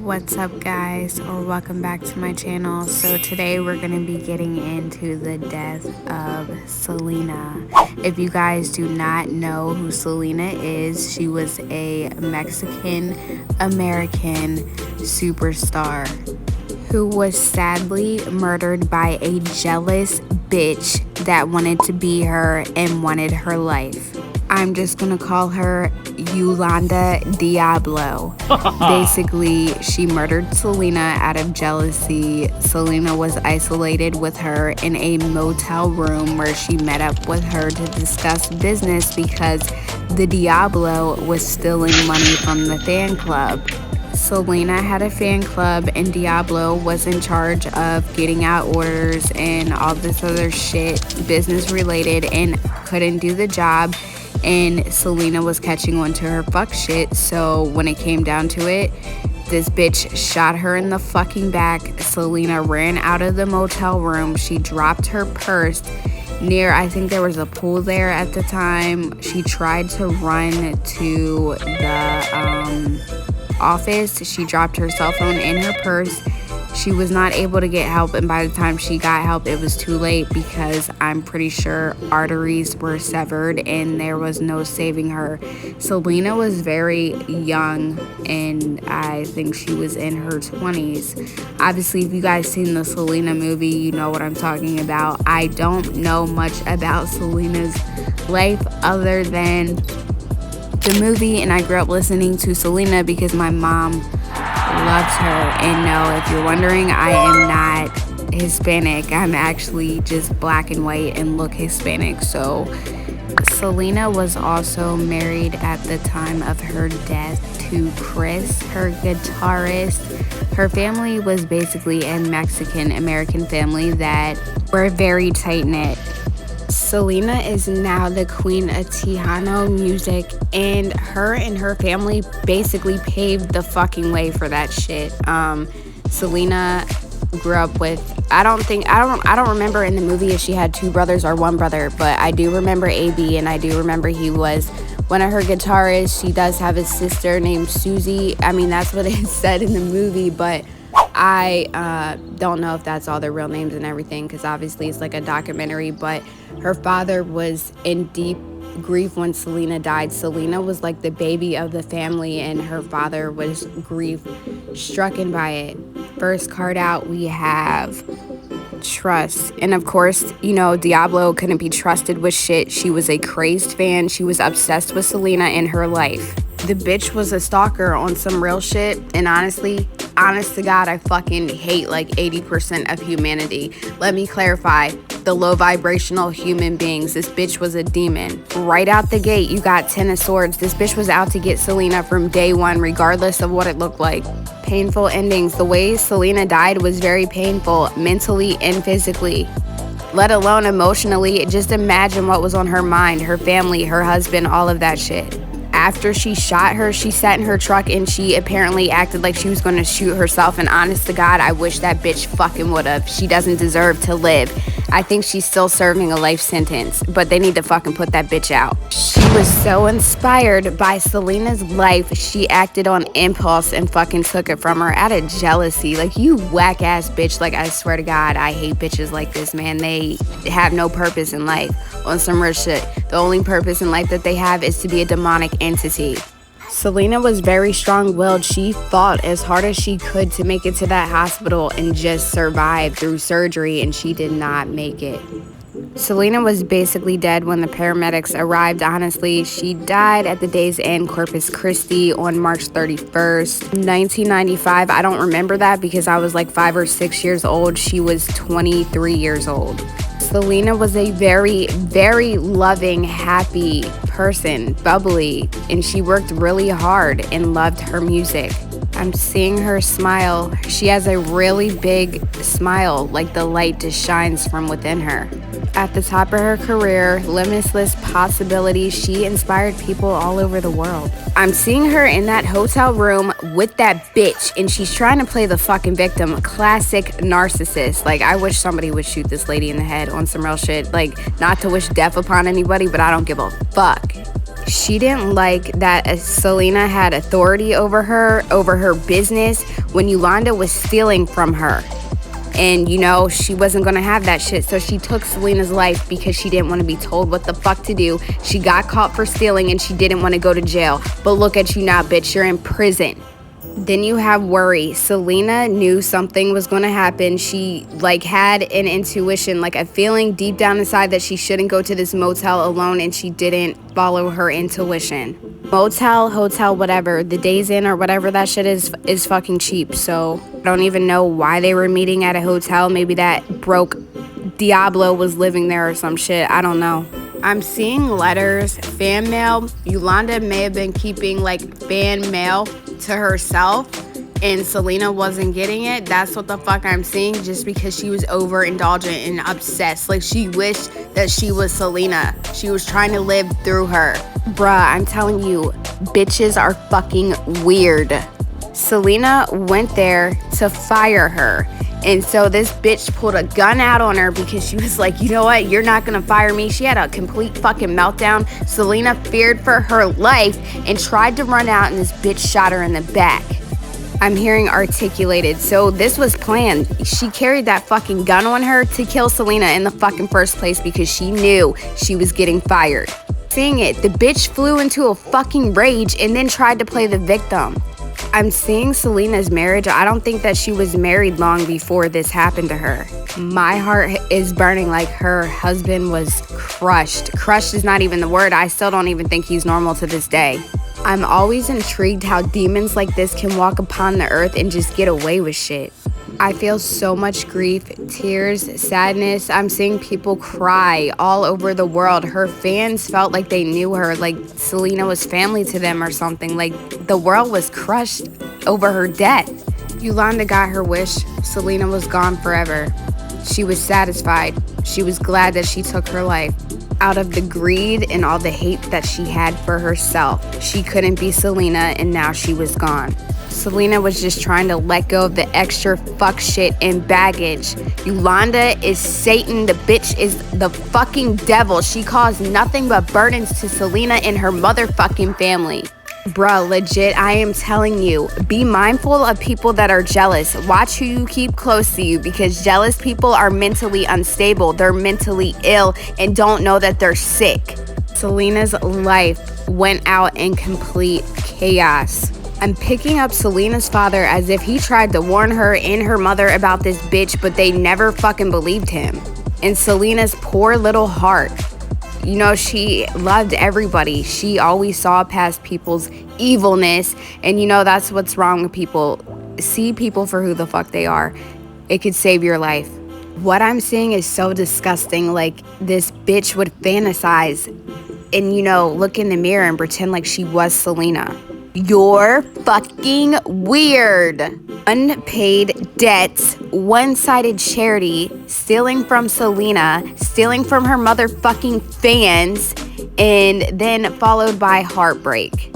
What's up, guys, or welcome back to my channel. So today we're going to be getting into the death of Selena. If you guys do not know who Selena is, she was a Mexican American superstar who was sadly murdered by a jealous bitch that wanted to be her and wanted her life. I'm just gonna call her Yolanda Diablo. Basically, she murdered Selena out of jealousy. Selena was isolated with her in a motel room where she met up with her to discuss business because the Diablo was stealing money from the fan club. Selena had a fan club and Diablo was in charge of getting out orders and all this other shit, business related, and couldn't do the job. And Selena was catching on to her fuck shit, so when it came down to it, this bitch shot her in the fucking back. Selena ran out of the motel room. She dropped her purse near, I think there was a pool there at the time. She tried to run to the office. She dropped her cell phone in her purse. She was not able to get help, and by the time she got help, it was too late because I'm pretty sure arteries were severed and there was no saving her. Selena was very young, and I think she was in her 20s. Obviously, if you guys seen the Selena movie, you know what I'm talking about. I don't know much about Selena's life other than the movie, and I grew up listening to Selena because my mom loves her. And no, if you're wondering, I am not Hispanic. I'm actually just black and white and look Hispanic. So Selena was also married at the time of her death to Chris, her guitarist. Her family was basically a Mexican American family that were very tight-knit. Selena is now the queen of Tejano music, and her family basically paved the fucking way for that shit. Selena grew up with, I don't remember in the movie if she had two brothers or one brother, but I do remember AB, and I do remember he was one of her guitarists. She does have a sister named Susie. I mean, that's what it said in the movie, but I don't know if that's all their real names and everything, because obviously it's like a documentary. But her father was in deep grief when Selena died. Selena was like the baby of the family, and her father was grief-stricken by it. First card out, we have trust. And of course, you know, Diablo couldn't be trusted with shit. She was a crazed fan. She was obsessed with Selena in her life. The bitch was a stalker on some real shit, and honestly, honest to God, I fucking hate like 80% of humanity. Let me clarify. The low vibrational human beings. This bitch was a demon. Right out the gate, you got 10 of swords. This bitch was out to get Selena from day one, regardless of what it looked like. Painful endings. The way Selena died was very painful, mentally and physically, let alone emotionally. Just imagine what was on her mind, her family, her husband, all of that shit. After she shot her, she sat in her truck and she apparently acted like she was going to shoot herself. And honest to God, I wish that bitch fucking would have. She doesn't deserve to live. I think she's still serving a life sentence, but they need to fucking put that bitch out. She was so inspired by Selena's life, she acted on impulse and fucking took it from her out of jealousy. Like, you whack ass bitch. Like, I swear to God, I hate bitches like this, man. They have no purpose in life. On some real shit. The only purpose in life that they have is to be a demonic entity. Selena was very strong-willed. She fought as hard as she could to make it to that hospital and just survive through surgery, and she did not make it. Selena was basically dead when the paramedics arrived. Honestly, she died at the day's end, Corpus Christi, on March 31st, 1995. I don't remember that because I was like 5 or 6 years old. She was 23 years old. Selena was a very, very loving, happy person, bubbly, and she worked really hard and loved her music. I'm seeing her smile. She has a really big smile, like the light just shines from within her. At the top of her career, limitless possibilities, she inspired people all over the world. I'm seeing her in that hotel room with that bitch, and she's trying to play the fucking victim. Classic narcissist. Like, I wish somebody would shoot this lady in the head on some real shit. Like, not to wish death upon anybody, but I don't give a fuck. She didn't like that Selena had authority over her business, when Yolanda was stealing from her. And, you know, she wasn't going to have that shit. So she took Selena's life because she didn't want to be told what the fuck to do. She got caught for stealing and she didn't want to go to jail. But look at you now, bitch. You're in prison. Then you have worry. Selena knew something was going to happen. She like had an intuition, like a feeling deep down inside that she shouldn't go to this motel alone, and she didn't follow her intuition. Motel, hotel, whatever, the Days Inn or whatever that shit is fucking cheap. So I don't even know why they were meeting at a hotel. Maybe that broke Diablo was living there or some shit. I don't know. I'm seeing letters, fan mail. Yolanda may have been keeping like fan mail to herself and Selena wasn't getting it. That's what the fuck I'm seeing, just because she was overindulgent and obsessed. Like, she wished that she was Selena. She was trying to live through her. Bruh, I'm telling you, bitches are fucking weird. Selena went there to fire her. And so this bitch pulled a gun out on her because she was like, you know what, you're not gonna fire me. She had a complete fucking meltdown. Selena feared for her life and tried to run out, and this bitch shot her in the back. I'm hearing articulated. So this was planned. She carried that fucking gun on her to kill Selena in the fucking first place because she knew she was getting fired. Seeing it, the bitch flew into a fucking rage and then tried to play the victim. I'm seeing Selena's marriage. I don't think that she was married long before this happened to her. My heart is burning. Like, her husband was crushed. Crushed is not even the word. I still don't even think he's normal to this day. I'm always intrigued how demons like this can walk upon the earth and just get away with shit. I feel so much grief, tears, sadness. I'm seeing people cry all over the world. Her fans felt like they knew her, like Selena was family to them or something. Like, the world was crushed over her death. Yolanda got her wish. Selena was gone forever. She was satisfied. She was glad that she took her life. Out of the greed and all the hate that she had for herself, she couldn't be Selena, and now she was gone. Selena was just trying to let go of the extra fuck shit and baggage. Yolanda is Satan. The bitch is the fucking devil. She caused nothing but burdens to Selena and her motherfucking family. Bruh, legit, I am telling you, be mindful of people that are jealous. Watch who you keep close to you, because jealous people are mentally unstable. They're mentally ill and don't know that they're sick. Selena's life went out in complete chaos. I'm picking up Selena's father as if he tried to warn her and her mother about this bitch, but they never fucking believed him. And Selena's poor little heart. You know, she loved everybody. She always saw past people's evilness. And you know, that's what's wrong with people. See people for who the fuck they are. It could save your life. What I'm seeing is so disgusting. Like, this bitch would fantasize and, you know, look in the mirror and pretend like she was Selena. You're fucking weird. Unpaid debts, one-sided charity, stealing from Selena, stealing from her motherfucking fans, and then followed by heartbreak.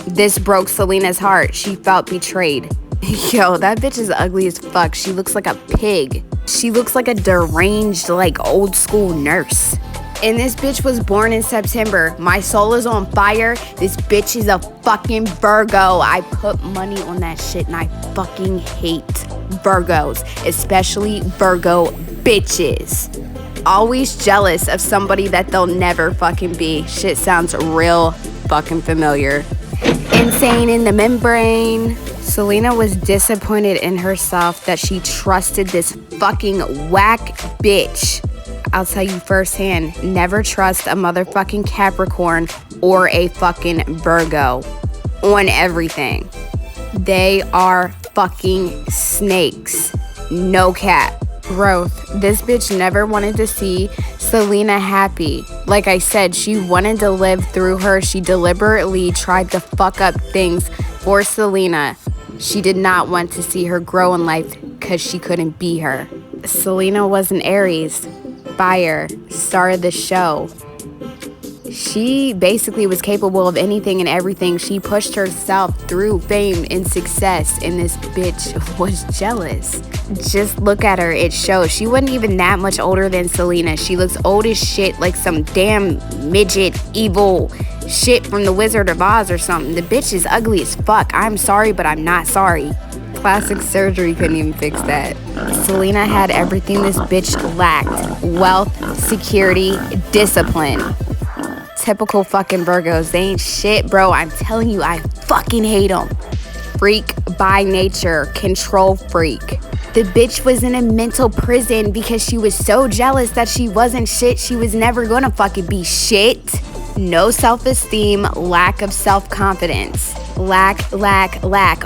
This broke Selena's heart. She felt betrayed. Yo, that bitch is ugly as fuck. She looks like a pig. She looks like a deranged, like, old school nurse. And this bitch was born in September. My soul is on fire. This bitch is a fucking Virgo. I put money on that shit, and I fucking hate Virgos, especially Virgo bitches. Always jealous of somebody that they'll never fucking be. Shit sounds real fucking familiar. Insane in the membrane. Selena was disappointed in herself that she trusted this fucking whack bitch. I'll tell you firsthand, never trust a motherfucking Capricorn or a fucking Virgo on everything. They are fucking snakes. No cap. Growth. This bitch never wanted to see Selena happy. Like I said, she wanted to live through her. She deliberately tried to fuck up things for Selena. She did not want to see her grow in life because she couldn't be her. Selena was an Aries. Fire, star of the show. She basically was capable of anything and everything. She pushed herself through fame and success, and this bitch was jealous. Just look at her, it shows. She wasn't even that much older than Selena. She looks old as shit, like some damn midget, evil shit from the Wizard of Oz or something. The bitch is ugly as fuck. I'm sorry, but I'm not sorry. Plastic surgery couldn't even fix that. Selena had everything this bitch lacked. Wealth, security, discipline. Typical fucking Virgos. They ain't shit, bro. I'm telling you, I fucking hate them. Freak by nature. Control freak. The bitch was in a mental prison because she was so jealous that she wasn't shit. She was never gonna fucking be shit. No self-esteem, lack of self-confidence. Lack.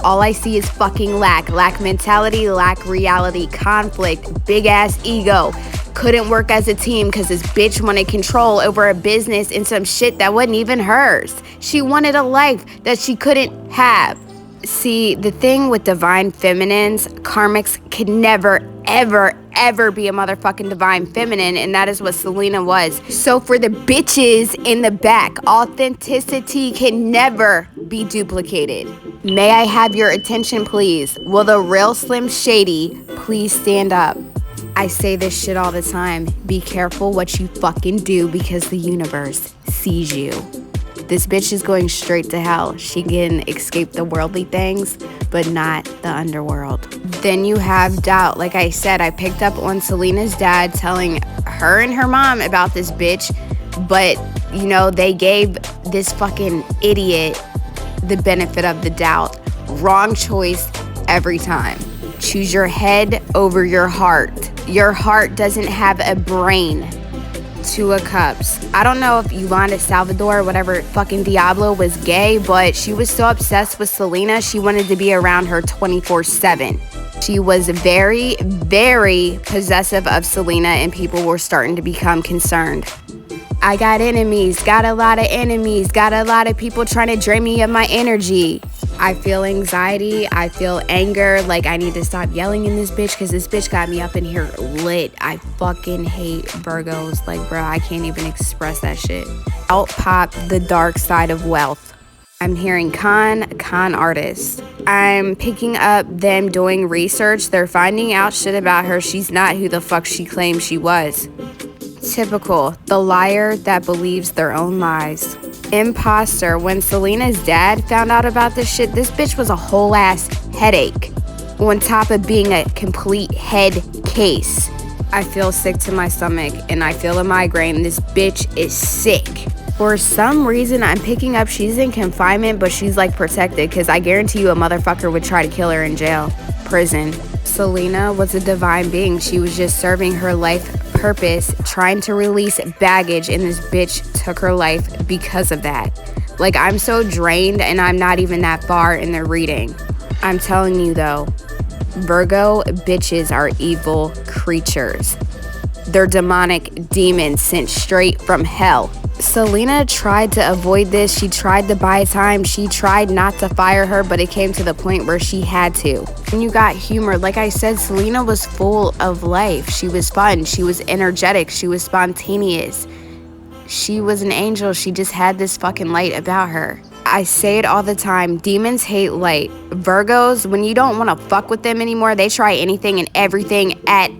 All I see is fucking lack. Lack mentality, lack reality, conflict, big ass ego. Couldn't work as a team because this bitch wanted control over a business and some shit that wasn't even hers. She wanted a life that she couldn't have. See, the thing with divine feminines, karmics could never, ever be a motherfucking divine feminine, and that is what Selena was. So for the bitches in the back, authenticity can never be duplicated. May I have your attention, please? Will the real Slim Shady please stand up? I say this shit all the time. Be careful what you fucking do because the universe sees you. This bitch is going straight to hell. She can escape the worldly things, but not the underworld. Then you have doubt. Like I said, I picked up on Selena's dad telling her and her mom about this bitch, but, you know, they gave this fucking idiot the benefit of the doubt. Wrong choice every time. Choose your head over your heart. Your heart doesn't have a brain. 2 of Cups. I don't know if Yolanda Salvador, whatever fucking Diablo, was gay, but she was so obsessed with Selena, she wanted to be around her 24/7. She was very, very possessive of Selena, and people were starting to become concerned. I got enemies, got a lot of enemies, got a lot of people trying to drain me of my energy. I feel anxiety, I feel anger, like I need to stop yelling in this bitch because this bitch got me up in here lit. I fucking hate Virgos, like bro, I can't even express that shit. Out pop the dark side of wealth. I'm hearing con artist. I'm picking up them doing research. They're finding out shit about her. She's not who the fuck she claimed she was. Typical, the liar that believes their own lies. Imposter. When Selena's dad found out about this shit, this bitch was a whole ass headache on top of being a complete head case. I feel sick to my stomach and I feel a migraine. This bitch is sick. For some reason, I'm picking up she's in confinement, but she's like protected because I guarantee you a motherfucker would try to kill her in jail. Prison. Selena was a divine being. She was just serving her life purpose, trying to release baggage, and this bitch took her life because of that. Like, I'm so drained and I'm not even that far in the reading. I'm telling you though, Virgo bitches are evil creatures. They're demonic demons sent straight from hell. Selena tried to avoid this. She tried to buy time. She tried not to fire her, but it came to the point where she had to. And you got humor. Like I said, Selena was full of life. She was fun. She was energetic. She was spontaneous. She was an angel. She just had this fucking light about her. I say it all the time. Demons hate light. Virgos, when you don't want to fuck with them anymore, they try anything and everything at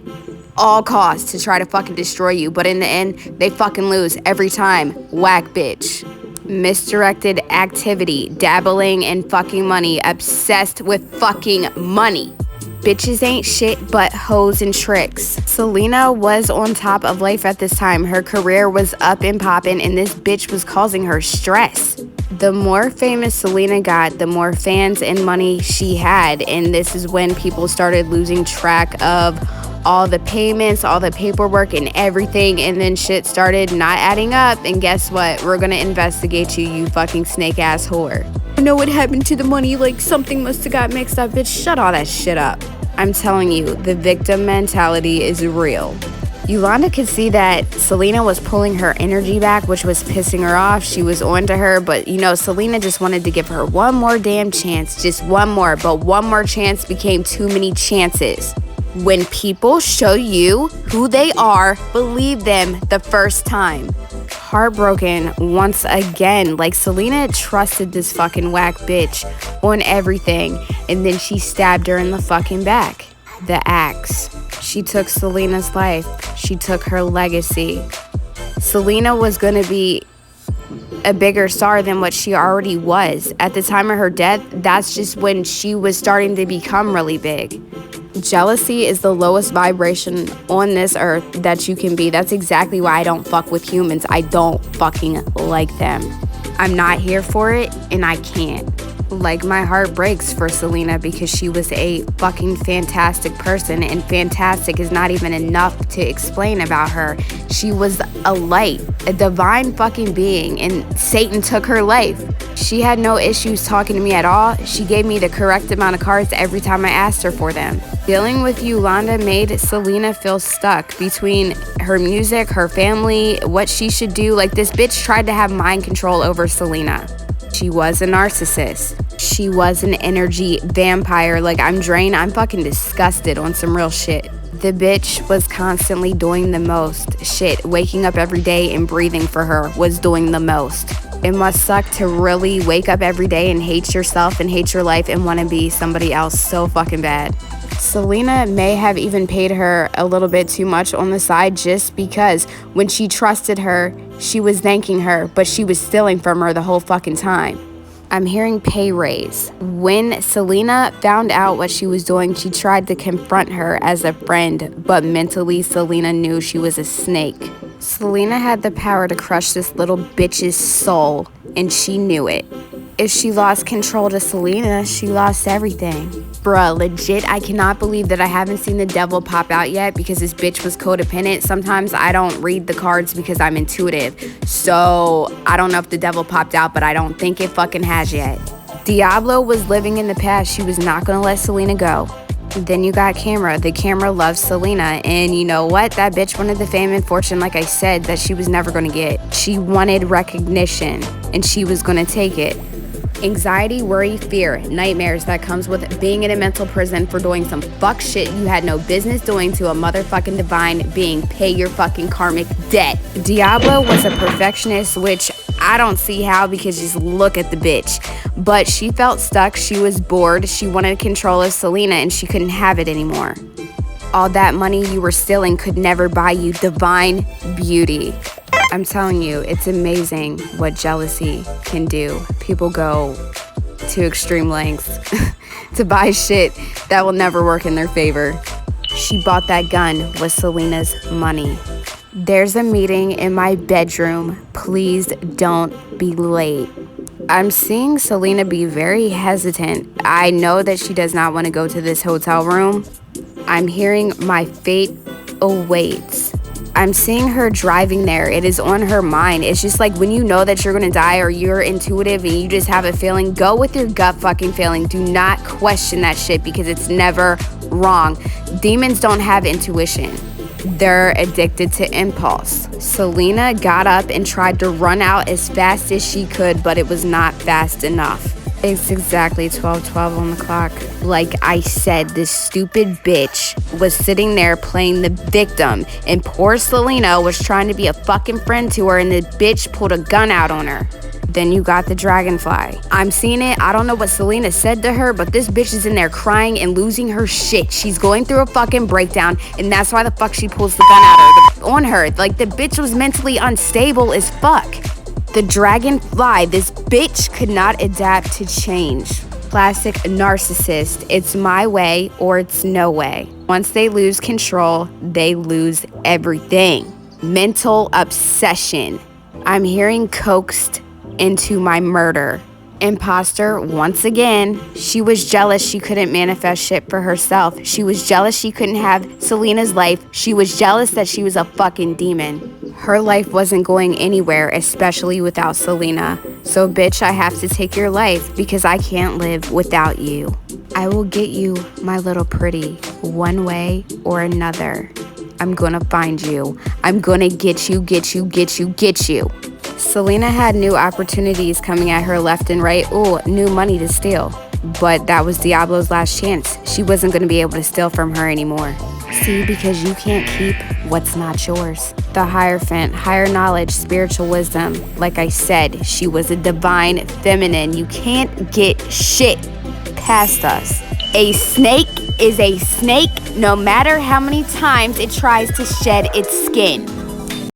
all costs to try to fucking destroy you, but in the end they fucking lose every time. Whack bitch. Misdirected activity, dabbling in fucking money, obsessed with fucking money. Bitches ain't shit but hoes and tricks. Selena was on top of life at this time. Her career was up and popping, and this bitch was causing her stress. The more famous Selena got, the more fans and money she had, and this is when people started losing track of all the payments, all the paperwork and everything, and then shit started not adding up, and guess what? We're gonna investigate you, you fucking snake ass whore. I know what happened to the money, like something must have got mixed up. Bitch, shut all that shit up. I'm telling you, the victim mentality is real. Yolanda could see that Selena was pulling her energy back, which was pissing her off. She was on to her, but you know, Selena just wanted to give her one more damn chance, just one more, but one more chance became too many chances. When people show you who they are, believe them the first time. Heartbroken once again. Like, Selena trusted this fucking whack bitch on everything, and then she stabbed her in the fucking back. The axe. She took Selena's life. She took her legacy. Selena was gonna be a bigger star than what she already was. At the time of her death, that's just when she was starting to become really big. Jealousy is the lowest vibration on this earth that you can be. That's exactly why I don't fuck with humans. I don't fucking like them. I'm not here for it, and I can't. Like, my heart breaks for Selena because she was a fucking fantastic person, and fantastic is not even enough to explain about her. She was a light, a divine fucking being, and Satan took her life. She had no issues talking to me at all. She gave me the correct amount of cards every time I asked her for them. Dealing with Yolanda made Selena feel stuck between her music, her family, what she should do. Like, this bitch tried to have mind control over Selena. She was a narcissist. She was an energy vampire. Like, I'm drained. I'm fucking disgusted on some real shit. The bitch was constantly doing the most shit. Waking up every day and breathing for her was doing the most. It must suck to really wake up every day and hate yourself and hate your life and want to be somebody else so fucking bad. Selena may have even paid her a little bit too much on the side just because when she trusted her, she was thanking her, but she was stealing from her the whole fucking time. I'm hearing pay raise. When Selena found out what she was doing, she tried to confront her as a friend, but mentally Selena knew she was a snake. Selena had the power to crush this little bitch's soul, and she knew it. If she lost control to Selena, she lost everything. Bruh, legit, I cannot believe that I haven't seen the devil pop out yet because this bitch was codependent. Sometimes I don't read the cards because I'm intuitive. So I don't know if the devil popped out, but I don't think it fucking has yet. Diablo was living in the past. She was not gonna let Selena go. Then you got Camera. The Camera loves Selena, and you know what? That bitch wanted the fame and fortune, like I said, that she was never gonna get. She wanted recognition, and she was gonna take it. Anxiety, worry, fear, nightmares that comes with being in a mental prison for doing some fuck shit you had no business doing to a motherfucking divine being. Pay your fucking karmic debt. Diablo was a perfectionist, which I don't see how because just look at the bitch. But she felt stuck, she was bored, she wanted control of Selena and she couldn't have it anymore. All that money you were stealing could never buy you divine beauty. I'm telling you, it's amazing what jealousy can do. People go to extreme lengths to buy shit that will never work in their favor. She bought that gun with Selena's money. There's a meeting in my bedroom. Please don't be late. I'm seeing Selena be very hesitant. I know that she does not want to go to this hotel room. I'm hearing my fate awaits. I'm seeing her driving there. It is on her mind. It's just like when you know that you're gonna die or you're intuitive and you just have a feeling, go with your gut fucking feeling. Do not question that shit because it's never wrong. Demons don't have intuition. They're addicted to impulse. Selena got up and tried to run out as fast as she could, but it was not fast enough. It's exactly 12:12 on the clock. Like I said, this stupid bitch was sitting there playing the victim, and poor Selena was trying to be a fucking friend to her, and the bitch pulled a gun out on her. Then you got the dragonfly. I'm seeing it. I don't know what Selena said to her, but this bitch is in there crying and losing her shit. She's going through a fucking breakdown, and that's why the fuck she pulls the gun out on her. Like, the bitch was mentally unstable as fuck. The dragonfly, this bitch could not adapt to change. Classic narcissist. It's my way or it's no way. Once they lose control, they lose everything. Mental obsession. I'm hearing coaxed into my murder. Imposter, once again, she was jealous she couldn't manifest shit for herself. She was jealous she couldn't have Selena's life. She was jealous that she was a fucking demon. Her life wasn't going anywhere, especially without Selena. So bitch, I have to take your life because I can't live without you. I will get you, my little pretty, one way or another. I'm gonna find you. I'm gonna get you, get you, get you, get you. Selena had new opportunities coming at her left and right. Ooh, new money to steal. But that was Diablo's last chance. She wasn't gonna be able to steal from her anymore. See, because you can't keep what's not yours. The Hierophant, higher knowledge, spiritual wisdom. Like I said, she was a divine feminine. You can't get shit past us. A snake is a snake no matter how many times it tries to shed its skin.